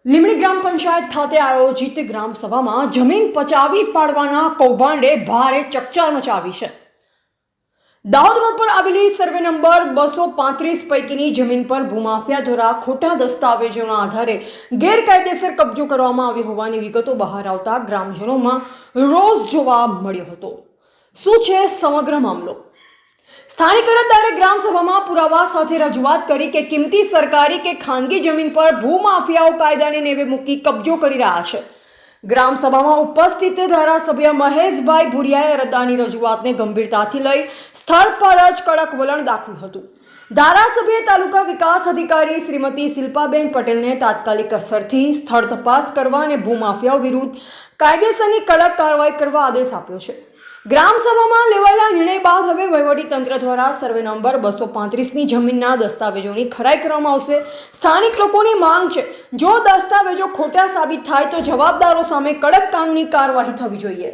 લીંબડી ગ્રામ પંચાયત ખાતે આયોજિત ગ્રામ સભામાં જમીન પચાવી પાડવાના કૌભાંડે ભારે ચકચાર મચાવી છે। દાહોદ રોડ પર આવેલી સર્વે નંબર 235 પૈકીની જમીન પર ભૂમાફિયા દ્વારા ખોટા દસ્તાવેજોના આધારે ગેરકાયદેસર કબજો કરવામાં આવ્યો હોવાની વિગતો બહાર આવતા ગ્રામજનોમાં રોષ જોવા મળ્યો હતો। શું છે સમગ્ર મામલો? સ્થાનિક અરજદારે ગ્રામ સભામાં પુરાવા સાથે રજૂઆત કરી કે કિંમતી સરકારી કે ખાનગી જમીન પર ભૂમાફિયાઓ કાયદાને નેવે મૂકી કબજો કરી રહ્યા છે। ગ્રામ સભામાં ઉપસ્થિત ધારાસભ્ય મહેશભાઈ ભુરિયાએ અરજદારની રજૂઆતને ગંભીરતાથી લઈ સ્થળ પર જ કડક વલણ દાખવ્યું હતું। ધારાસભ્યએ તાલુકા વિકાસ અધિકારી શ્રીમતી શિલ્પાબેન પટેલને તાત્કાલિક અસરથી સ્થળ તપાસ કરવા અને ભૂમાફિયાઓ વિરુદ્ધ કાયદેસરની કડક કાર્યવાહી કરવા આદેશ આપ્યો છે। ગ્રામ સભામાં લેવાયેલા નિર્ણય બાદ હવે વહીવટીતંત્ર દ્વારા સર્વે નંબર 235ની જમીનના દસ્તાવેજોની ખરાઈ કરવામાં આવશે। સ્થાનિક લોકોની માંગ છે, જો દસ્તાવેજો ખોટા સાબિત થાય તો જવાબદારો સામે કડક કાનૂની કાર્યવાહી થવી જોઈએ।